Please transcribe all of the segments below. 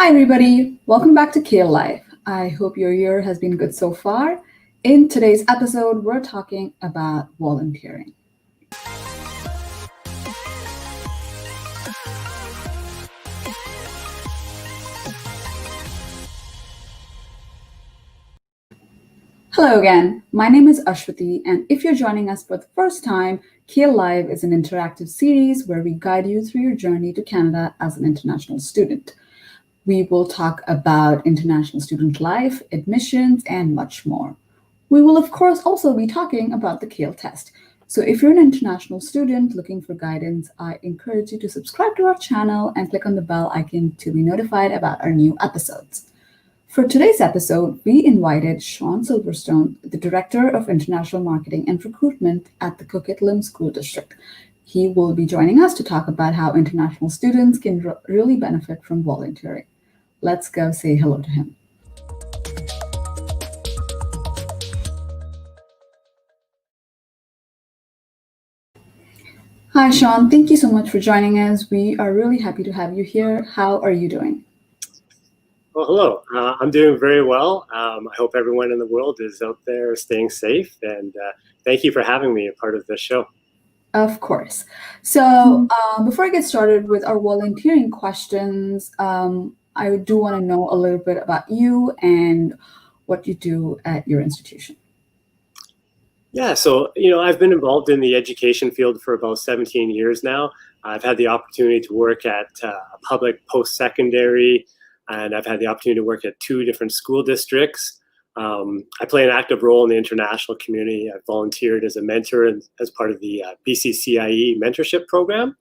Hi, everybody. Welcome back to CAEL Live. I hope your year has been good so far. In today's episode, we're talking about volunteering. Hello again. My name is Ashwati, and if you're joining us for the first time, CAEL Live is an interactive series where we guide you through your journey to Canada as an international student. We will talk about international student life, admissions, and much more. We will, of course, also be talking about the CAEL test. So if you're an international student looking for guidance, I encourage you to subscribe to our channel and click on the bell icon to be notified about our new episodes. For today's episode, we invited Sean Silverstone, the Director of International Marketing and Recruitment at the Coquitlam School District. He will be joining us to talk about how international students can really benefit from volunteering. Let's go say hello to him. Hi, Sean. Thank you so much for joining us. We are really happy to have you here. How are you doing? Well, hello. I'm doing very well. I hope everyone in the world is out there staying safe, and thank you for having me a part of this show. Of course. So before I get started with our volunteering questions, I do want to know a little bit about you and what you do at your institution. Yeah, so I've been involved in the education field for about 17 years now. I've had the opportunity to work at a public post-secondary, and I've had the opportunity to work at 2 different school districts. I play an active role in the international community. I've volunteered as a mentor and as part of the BC-CIE mentorship program.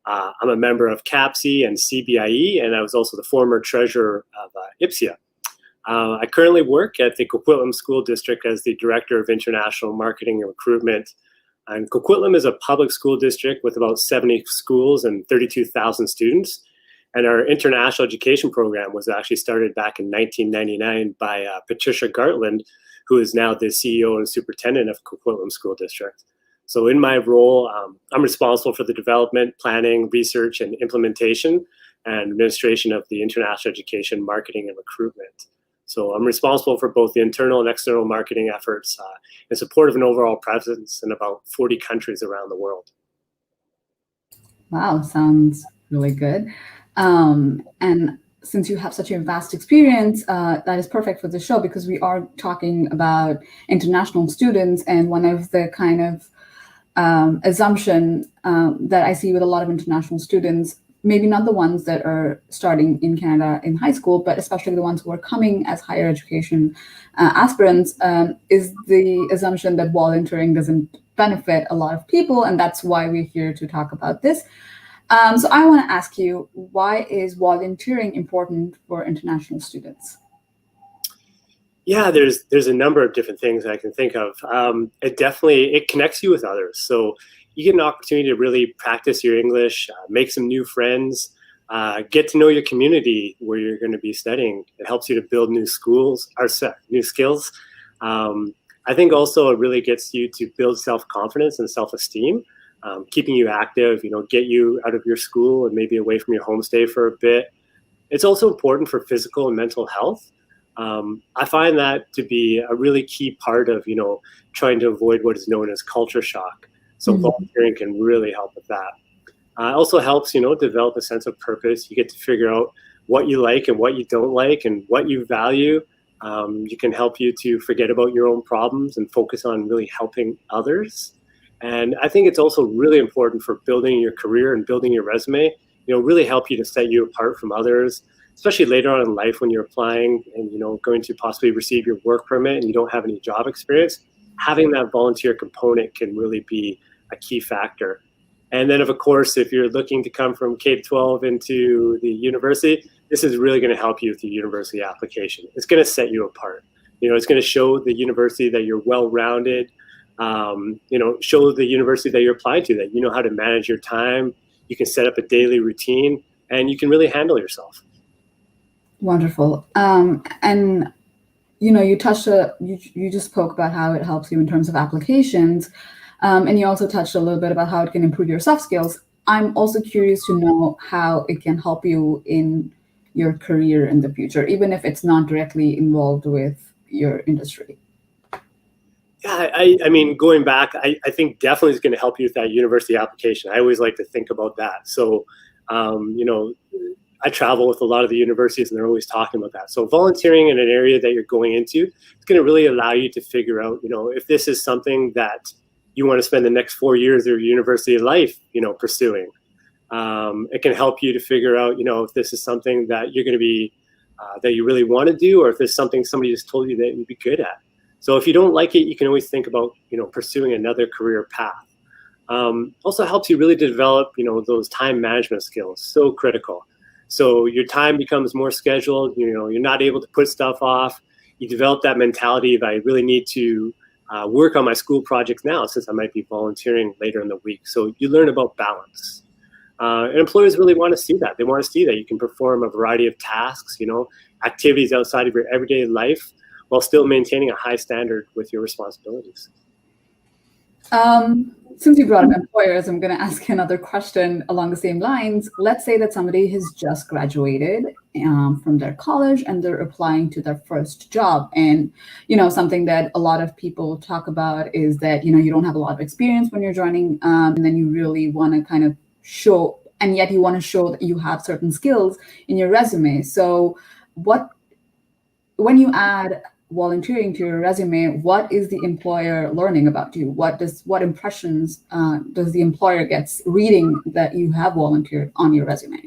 I'm a member of CAPSI and CBIE, and I was also the former treasurer of IPSIA. I currently work at the Coquitlam School District as the Director of International Marketing and Recruitment. And Coquitlam is a public school district with about 70 schools and 32,000 students. And our international education program was actually started back in 1999 by Patricia Gartland, who is now the CEO and superintendent of Coquitlam School District. So in my role, I'm responsible for the development, planning, research, and implementation and administration of the international education, marketing, and recruitment. So I'm responsible for both the internal and external marketing efforts in support of an overall presence in about 40 countries around the world. Wow, sounds really good. And since you have such a vast experience, that is perfect for the show because we are talking about international students, and one of the kind of assumption that I see with a lot of international students, maybe not the ones that are starting in Canada in high school, but especially the ones who are coming as higher education aspirants, is the assumption that volunteering doesn't benefit a lot of people, and that's why we're here to talk about this. So I want to ask you, why is volunteering important for international students? Yeah, there's a number of different things I can think of. It connects you with others. So you get an opportunity to really practice your English, make some new friends, get to know your community where you're going to be studying. It helps you to build new skills. I think also it really gets you to build self-confidence and self-esteem. Keeping you active, get you out of your school and maybe away from your homestay for a bit. It's also important for physical and mental health. I find that to be a really key part of, trying to avoid what is known as culture shock. So volunteering can really help with that. It also helps, develop a sense of purpose. You get to figure out what you like and what you don't like and what you value. You can help you to forget about your own problems and focus on really helping others. And I think it's also really important for building your career and building your resume, really help you to set you apart from others, especially later on in life when you're applying and, going to possibly receive your work permit and you don't have any job experience. Having that volunteer component can really be a key factor. And then, of course, if you're looking to come from K-12 into the university, this is really going to help you with your university application. It's going to set you apart. It's going to show the university that you're well-rounded, show the university that you're applying to that you know how to manage your time, you can set up a daily routine, and you can really handle yourself. Wonderful. And you touched you just spoke about how it helps you in terms of applications, and you also touched a little bit about how it can improve your soft skills. I'm also curious to know how it can help you in your career in the future, even if it's not directly involved with your industry? Yeah, I mean, going back, I think definitely is going to help you with that university application. I always like to think about that. So, you know, I travel with a lot of the universities and they're always talking about that. So volunteering in an area that you're going into, it's going to really allow you to figure out, you know, if this is something that you want to spend the next 4 years of your university life, you know, pursuing. It can help you to figure out, you know, if this is something that you're going to be, that you really want to do, or if there's something somebody just told you that you'd be good at. So if you don't like it, you can always think about, you know, pursuing another career path. Also helps you really develop, you know, those time management skills, so critical. So your time becomes more scheduled, you know, you're not able to put stuff off. You develop that mentality of I really need to work on my school projects now since I might be volunteering later in the week. So you learn about balance. And employers really want to see that. They want to see that you can perform a variety of tasks, you know, activities outside of your everyday life while still maintaining a high standard with your responsibilities. Since you brought up employers, I'm going to ask you another question along the same lines. Let's say that somebody has just graduated from their college and they're applying to their first job. And, you know, something that a lot of people talk about is that, you know, you don't have a lot of experience when you're joining, and then you really want to kind of show, and yet you want to show that you have certain skills in your resume. So when you add volunteering to your resume, what is the employer learning about you? What impressions does the employer gets reading that you have volunteered on your resume?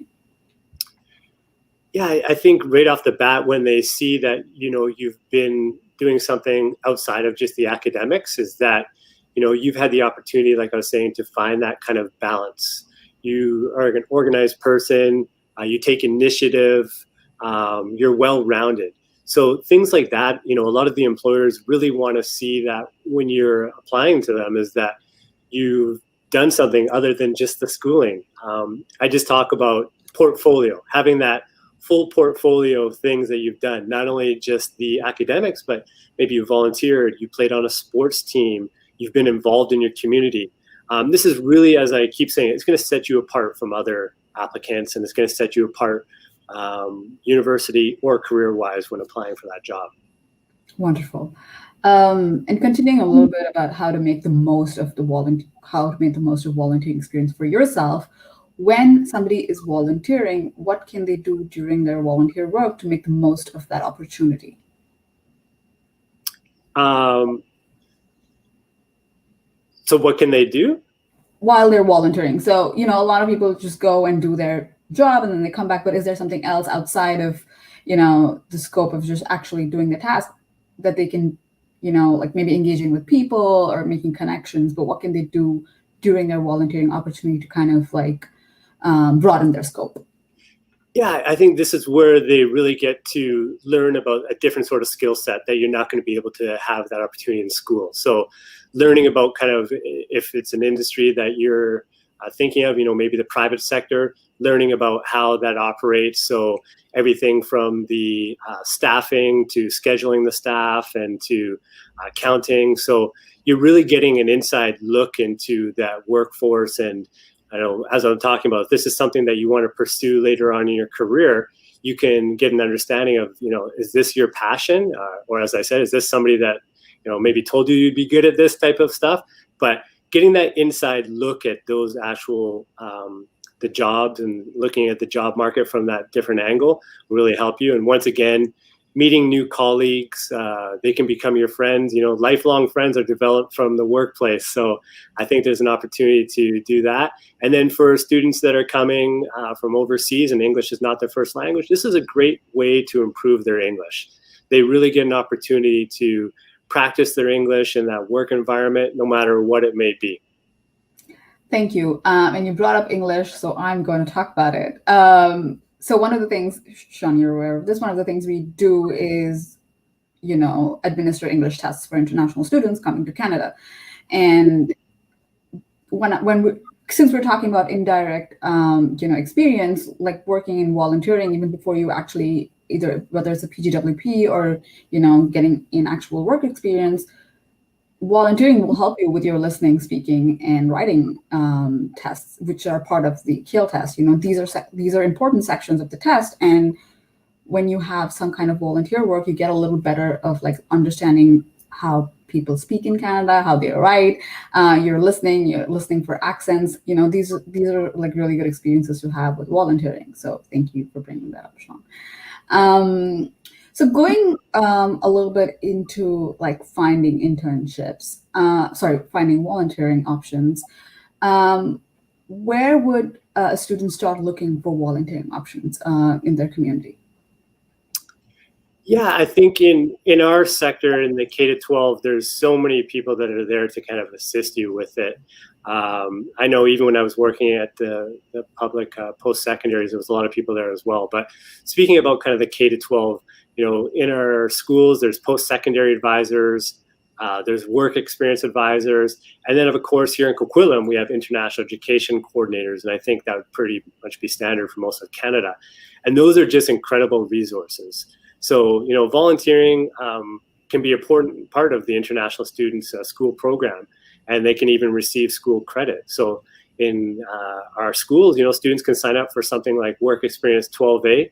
Yeah, I think right off the bat, when they see that, you know, you've been doing something outside of just the academics, is that, you know, you've had the opportunity, like I was saying, to find that kind of balance. You are an organized person, you take initiative, you're well-rounded. So things like that, you know, a lot of the employers really want to see that when you're applying to them, is that you've done something other than just the schooling. I just talk about portfolio, having that full portfolio of things that you've done, not only just the academics, but maybe you volunteered, you played on a sports team, you've been involved in your community. This is really, as I keep saying, it's going to set you apart from other applicants, and it's going to set you apart university or career-wise when applying for that job. Wonderful. And continuing a little bit about how to make the most of volunteering experience for yourself. When somebody is volunteering, what can they do during their volunteer work to make the most of that opportunity? So what can they do? While they're volunteering. So, you know, a lot of people just go and do their job and then they come back, but is there something else outside of, you know, the scope of just actually doing the task that they can, you know, like maybe engaging with people or making connections, but what can they do during their volunteering opportunity to kind of like broaden their scope? Yeah, I think this is where they really get to learn about a different sort of skill set that you're not going to be able to have that opportunity in school. So learning about kind of, if it's an industry that you're thinking of, you know, maybe the private sector, learning about how that operates. So everything from the staffing to scheduling the staff and to counting. So you're really getting an inside look into that workforce. And I know, as I'm talking about, if this is something that you want to pursue later on in your career, you can get an understanding of, you know, is this your passion? Or as I said, is this somebody that, you know, maybe told you you'd be good at this type of stuff? But getting that inside look at those actual the jobs and looking at the job market from that different angle will really help you. And once again, meeting new colleagues, they can become your friends. You know, lifelong friends are developed from the workplace. So I think there's an opportunity to do that. And then for students that are coming from overseas and English is not their first language, this is a great way to improve their English. They really get an opportunity to practice their English in that work environment, no matter what it may be. Thank you. And you brought up English, so I'm going to talk about it. So one of the things, Sean, you're aware of this, one of the things we do is, you know, administer English tests for international students coming to Canada. And since we're talking about indirect, you know, experience, like working in volunteering, even before you actually either, whether it's a PGWP or, you know, getting in actual work experience, volunteering will help you with your listening, speaking, and writing tests, which are part of the CAEL test. You know, these are important sections of the test, and when you have some kind of volunteer work, you get a little better of like understanding how people speak in Canada, how they write. You're listening for accents. These are like really good experiences to have with volunteering. So thank you for bringing that up, Sean. So going a little bit into like finding internships, finding volunteering options. Where would a student start looking for volunteering options in their community? Yeah, I think in our sector, in the K to 12, there's so many people that are there to kind of assist you with it. I know even when I was working at the public post-secondaries, there was a lot of people there as well. But speaking about kind of the K to 12, in our schools, there's post-secondary advisors, there's work experience advisors, and then of course here in Coquitlam, we have international education coordinators, and I think that would pretty much be standard for most of Canada. And those are just incredible resources. So, volunteering can be an important part of the international students' school program, and they can even receive school credit. So in our schools, students can sign up for something like Work Experience 12A,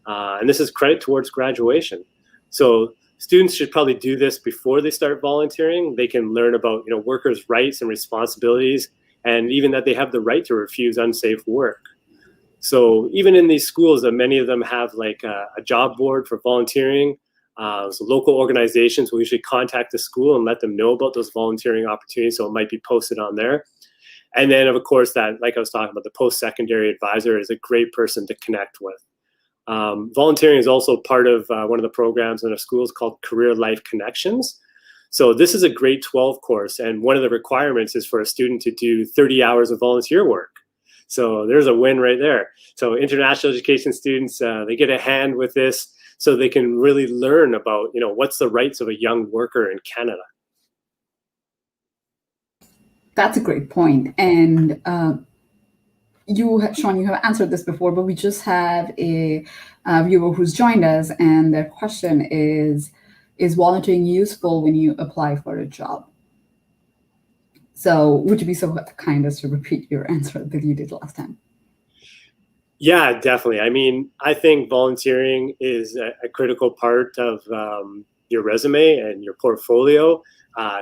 and this is credit towards graduation. So students should probably do this before they start volunteering. They can learn about, workers' rights and responsibilities, and even that they have the right to refuse unsafe work. So even in these schools, many of them have like a job board for volunteering. So local organizations will usually contact the school and let them know about those volunteering opportunities. So it might be posted on there. And then of course that, like I was talking about, the post-secondary advisor is a great person to connect with. Volunteering is also part of one of the programs in our schools called Career Life Connections. So this is a grade 12 course, and one of the requirements is for a student to do 30 hours of volunteer work. So there's a win right there. So international education students, they get a hand with this so they can really learn about, what's the rights of a young worker in Canada. That's a great point. And Sean, you have answered this before, but we just have a viewer who's joined us, and their question is volunteering useful when you apply for a job? So would you be so kind as to repeat your answer that you did last time? Yeah, definitely. I mean, I think volunteering is a critical part of your resume and your portfolio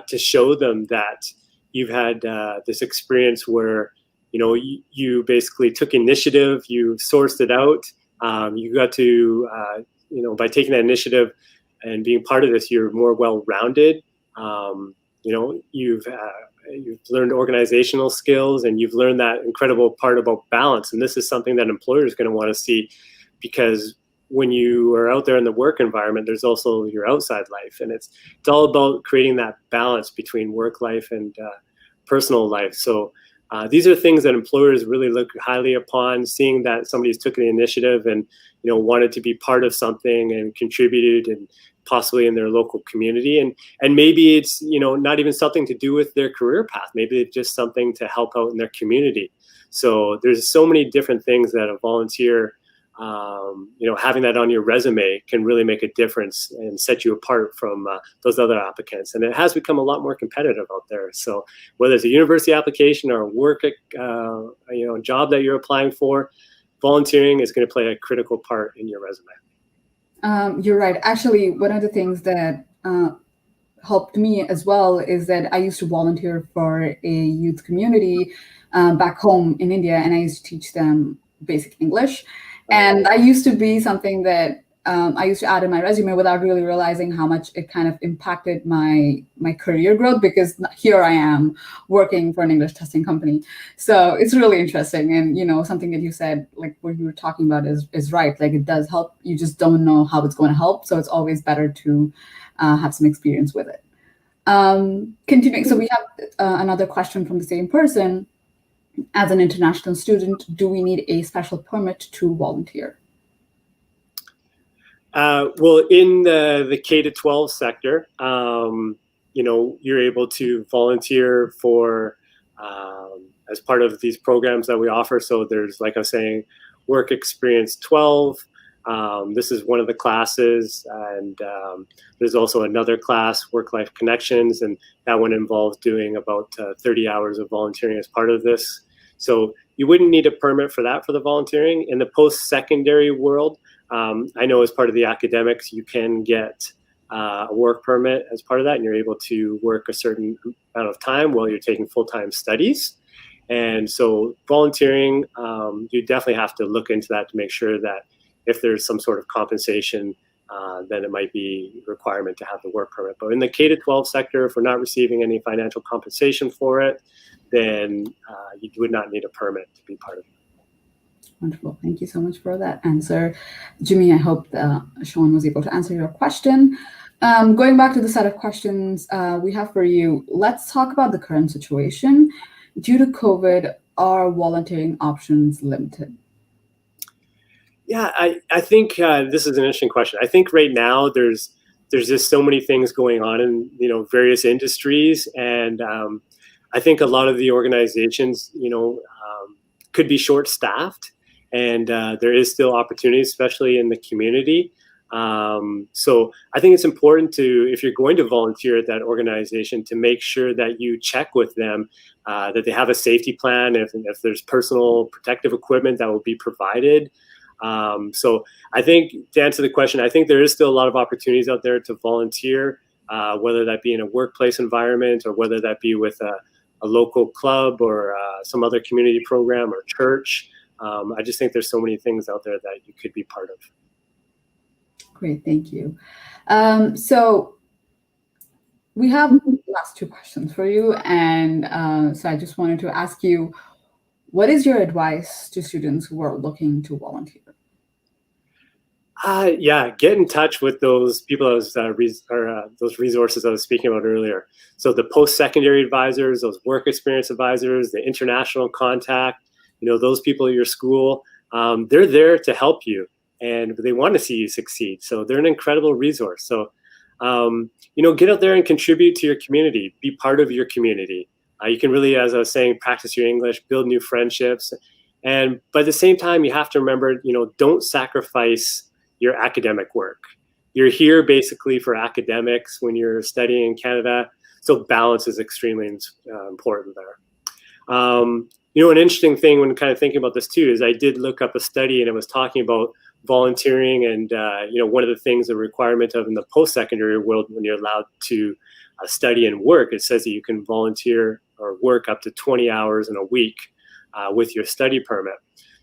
to show them that you've had this experience where, you basically took initiative, you sourced it out, you got to, by taking that initiative and being part of this, you're more well-rounded. You've learned organizational skills, and you've learned that incredible part about balance. And this is something that employers are going to want to see, because when you are out there in the work environment, there's also your outside life. And it's all about creating that balance between work life and personal life. So these are things that employers really look highly upon, seeing that somebody's took the initiative and, wanted to be part of something and contributed, and possibly in their local community. And maybe it's, not even something to do with their career path. Maybe it's just something to help out in their community. So there's so many different things that a volunteer, having that on your resume can really make a difference and set you apart from those other applicants. And it has become a lot more competitive out there. So whether it's a university application or a work, job that you're applying for, volunteering is going to play a critical part in your resume. You're right. Actually, one of the things that helped me as well is that I used to volunteer for a youth community back home in India, and I used to teach them basic English. And I used to be something that I used to add in my resume without really realizing how much it kind of impacted my career growth, because here I am working for an English testing company. So it's really interesting. And, something that you said, like what you were talking about is right. Like it does help. You just don't know how it's going to help. So it's always better to have some experience with it. Continuing. So we have another question from the same person. As an international student, do we need a special permit to volunteer? Well, in the K to 12 sector, you're able to volunteer for as part of these programs that we offer. So there's, like I was saying, Work Experience 12. This is one of the classes, and there's also another class, Work-Life Connections, and that one involves doing about 30 hours of volunteering as part of this. So you wouldn't need a permit for that, for the volunteering. In the post-secondary world, I know as part of the academics, you can get a work permit as part of that, and you're able to work a certain amount of time while you're taking full-time studies. And so volunteering, you definitely have to look into that to make sure that if there's some sort of compensation, then it might be a requirement to have the work permit. But in the K-12 sector, if we're not receiving any financial compensation for it, then you would not need a permit to be part of it. Wonderful. Thank you so much for that answer. Jimmy, I hope Sean was able to answer your question. Going back to the set of questions we have for you, let's talk about the current situation. Due to COVID, are volunteering options limited? Yeah, I think this is an interesting question. I think right now there's just so many things going on in various industries, and I think a lot of the organizations could be short-staffed, and there is still opportunities, especially in the community. So I think it's important to, if you're going to volunteer at that organization, to make sure that you check with them that they have a safety plan, if there's personal protective equipment that will be provided. So I think to answer the question, I think there is still a lot of opportunities out there to volunteer, whether that be in a workplace environment or whether that be with a local club or some other community program or church. I just think there's so many things out there that you could be part of. Great, thank you. So we have last two questions for you. And so I just wanted to ask you, what is your advice to students who are looking to volunteer? Yeah, get in touch with those people, those resources I was speaking about earlier. So the post-secondary advisors, those work experience advisors, the international contact, those people at your school, they're there to help you, and they want to see you succeed. So they're an incredible resource. So, get out there and contribute to your community, be part of your community. You can really, as I was saying, practice your English, build new friendships. And by the same time, you have to remember, don't sacrifice your academic work. You're here basically for academics when you're studying in Canada. So balance is extremely important there. An interesting thing when kind of thinking about this too is I did look up a study, and it was talking about volunteering, and one of the things, the requirement of in the post-secondary world, when you're allowed to study and work, it says that you can volunteer or work up to 20 hours in a week with your study permit.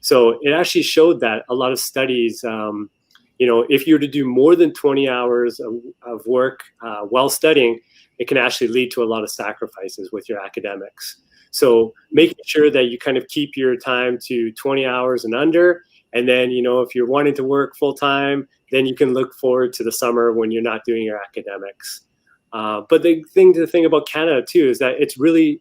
So it actually showed that a lot of studies, if you were to do more than 20 hours of work while studying, it can actually lead to a lot of sacrifices with your academics. So making sure that you kind of keep your time to 20 hours and under, and then, if you're wanting to work full time, then you can look forward to the summer when you're not doing your academics. But the thing about Canada too is that it's really,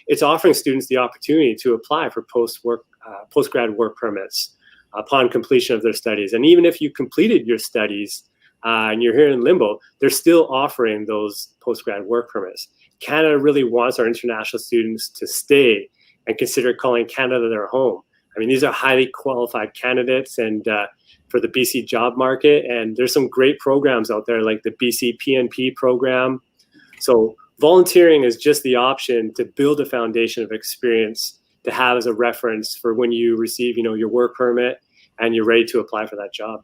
it's offering students the opportunity to apply for post-grad work permits upon completion of their studies. And even if you completed your studies and you're here in limbo, they're still offering those post-grad work permits. Canada really wants our international students to stay and consider calling Canada their home. I mean, these are highly qualified candidates and for the BC job market. And there's some great programs out there like the BC PNP program. So volunteering is just the option to build a foundation of experience to have as a reference for when you receive, your work permit and you're ready to apply for that job.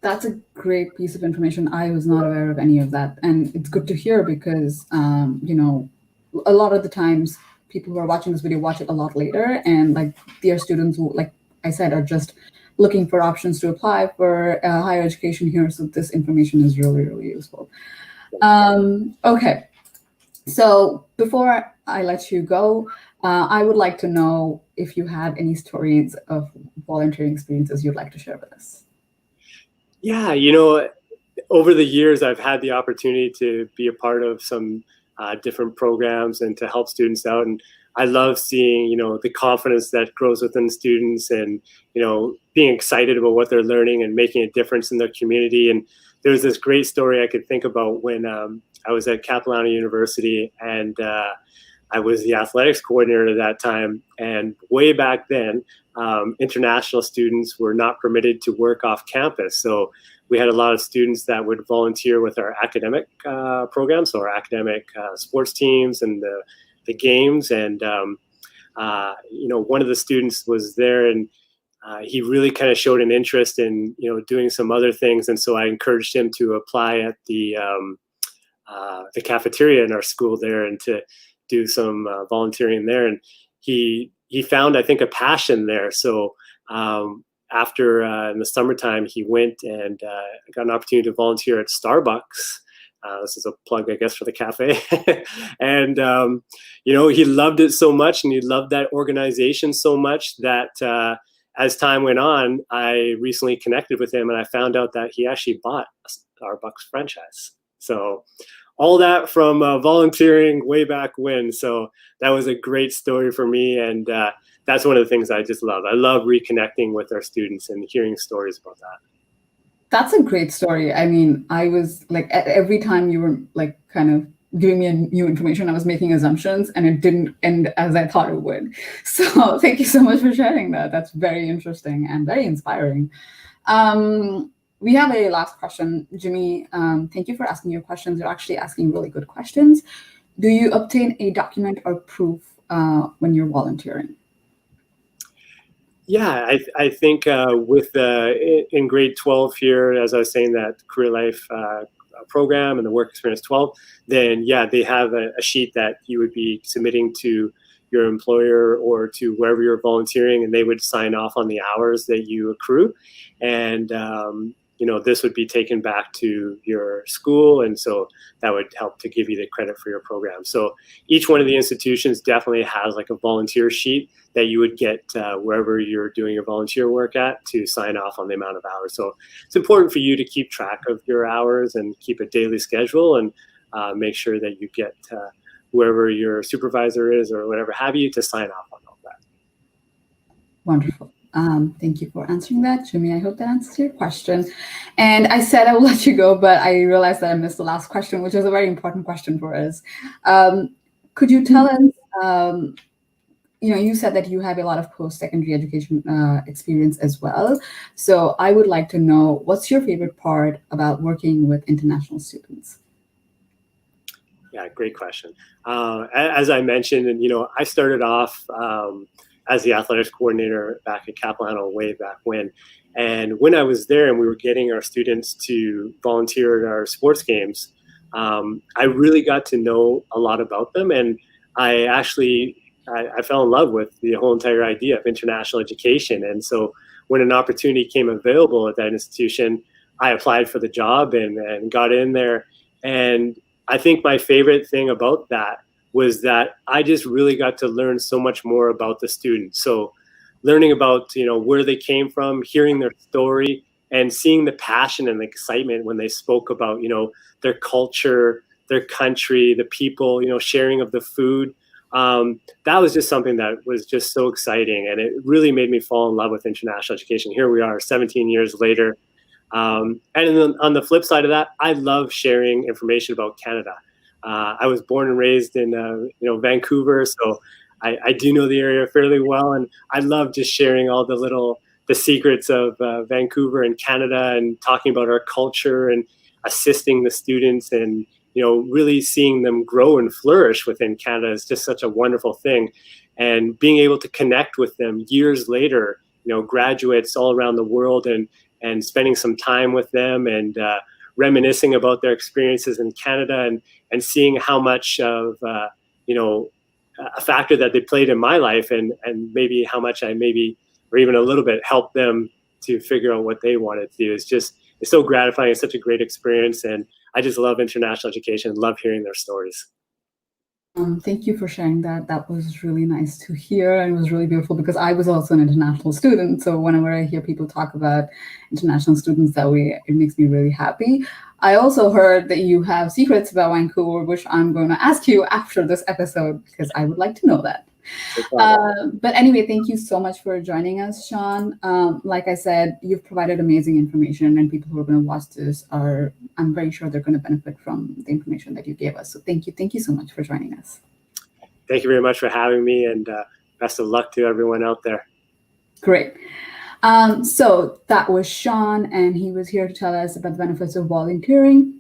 That's a great piece of information. I was not aware of any of that. And it's good to hear because, a lot of the times people who are watching this video watch it a lot later. And like their students who, like I said, are just looking for options to apply for higher education here. So this information is really, really useful. Okay. So before I let you go, I would like to know if you have any stories of volunteering experiences you'd like to share with us. Yeah, over the years, I've had the opportunity to be a part of some different programs and to help students out. And I love seeing, the confidence that grows within students and, being excited about what they're learning and making a difference in their community. And there's this great story I could think about when I was at Capilano University, and I was the athletics coordinator at that time. And way back then, international students were not permitted to work off campus. So we had a lot of students that would volunteer with our academic programs, so our academic sports teams and the games. And, one of the students was there, and he really kind of showed an interest in doing some other things, and so I encouraged him to apply at the cafeteria in our school there and to do some volunteering there. And he found, I think, a passion there. So after in the summertime, he went and got an opportunity to volunteer at Starbucks. This is a plug, I guess, for the cafe. And he loved it so much, and he loved that organization so much that as time went on, I recently connected with him, and I found out that he actually bought a Starbucks franchise. So all that from volunteering way back when. So that was a great story for me, and that's one of the things I just love. I love reconnecting with our students and hearing stories about that. That's a great story. I mean, I was like, every time you were like kind of giving me new information, I was making assumptions, and it didn't end as I thought it would. So thank you so much for sharing that. That's very interesting and very inspiring. We have a last question. Jimmy, thank you for asking your questions. You're actually asking really good questions. Do you obtain a document or proof when you're volunteering? Yeah, I think with in grade 12 here, as I was saying, that Career Life program and the Work Experience 12, then yeah, they have a sheet that you would be submitting to your employer or to wherever you're volunteering, and they would sign off on the hours that you accrue. And this would be taken back to your school, and so that would help to give you the credit for your program. So each one of the institutions definitely has like a volunteer sheet that you would get wherever you're doing your volunteer work at to sign off on the amount of hours. So it's important for you to keep track of your hours and keep a daily schedule, and make sure that you get whoever your supervisor is or whatever have you to sign off on all that. Wonderful. Thank you for answering that, Jimmy. I hope that answers your question. And I said I will let you go, but I realized that I missed the last question, which is a very important question for us. Could you tell us, you said that you have a lot of post-secondary education experience as well. So I would like to know, what's your favorite part about working with international students? Yeah, great question. As I mentioned, and I started off as the athletics coordinator back at Capilano way back when. And when I was there and we were getting our students to volunteer at our sports games, I really got to know a lot about them. And I fell in love with the whole entire idea of international education. And so when an opportunity came available at that institution, I applied for the job and got in there. And I think my favorite thing about that was that I just really got to learn so much more about the students. So learning about, where they came from, hearing their story, and seeing the passion and the excitement when they spoke about, their culture, their country, the people, sharing of the food. That was just something that was just so exciting. And it really made me fall in love with international education. Here we are 17 years later. And then on the flip side of that, I love sharing information about Canada. I was born and raised in Vancouver, so I do know the area fairly well, and I love just sharing all the secrets of Vancouver and Canada, and talking about our culture and assisting the students, and really seeing them grow and flourish within Canada is just such a wonderful thing. And being able to connect with them years later, graduates all around the world, and spending some time with them and reminiscing about their experiences in Canada, and seeing how much of a factor that they played in my life, and maybe how much I or even a little bit helped them to figure out what they wanted to do. It's so gratifying. It's such a great experience, and I just love international education, love hearing their stories. Thank you for sharing that. That was really nice to hear, and it was really beautiful because I was also an international student. So whenever I hear people talk about international students that way, it makes me really happy. I also heard that you have secrets about Vancouver, which I'm going to ask you after this episode because I would like to know that. But anyway, thank you so much for joining us, Sean. Like I said, you've provided amazing information, and people who are going to watch this I'm very sure they're going to benefit from the information that you gave us. So thank you so much for joining us. Thank you very much for having me, and best of luck to everyone out there. Great. So that was Sean, and he was here to tell us about the benefits of volunteering.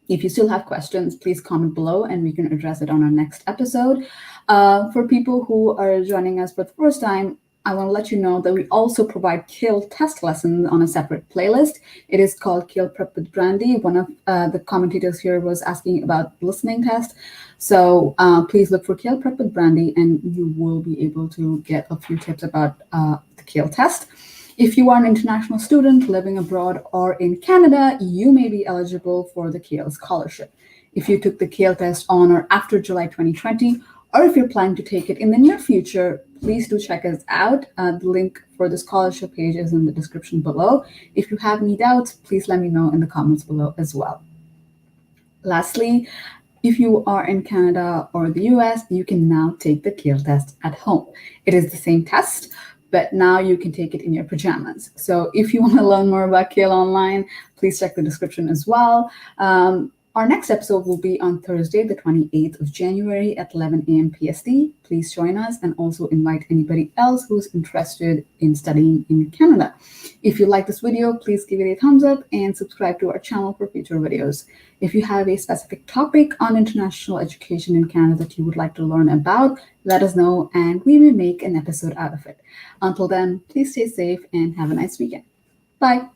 If you still have questions, please comment below and we can address it on our next episode. For people who are joining us for the first time, I want to let you know that we also provide CAEL test lessons on a separate playlist. It is called CAEL Prep with Brandy. One of the commentators here was asking about listening test. So please look for CAEL Prep with Brandy and you will be able to get a few tips about the CAEL test. If you are an international student living abroad or in Canada, you may be eligible for the CAEL scholarship. If you took the CAEL test on or after July 2020, or if you're planning to take it in the near future, please do check us out. The link for the scholarship page is in the description below. If you have any doubts, please let me know in the comments below as well. Lastly, if you are in Canada or the US, you can now take the CAEL test at home. It is the same test, but now you can take it in your pajamas. So if you want to learn more about CAEL online, please check the description as well. Our next episode will be on Thursday, the 28th of January at 11 a.m. PST. Please join us and also invite anybody else who's interested in studying in Canada. If you like this video, please give it a thumbs up and subscribe to our channel for future videos. If you have a specific topic on international education in Canada that you would like to learn about, let us know and we may make an episode out of it. Until then, please stay safe and have a nice weekend. Bye.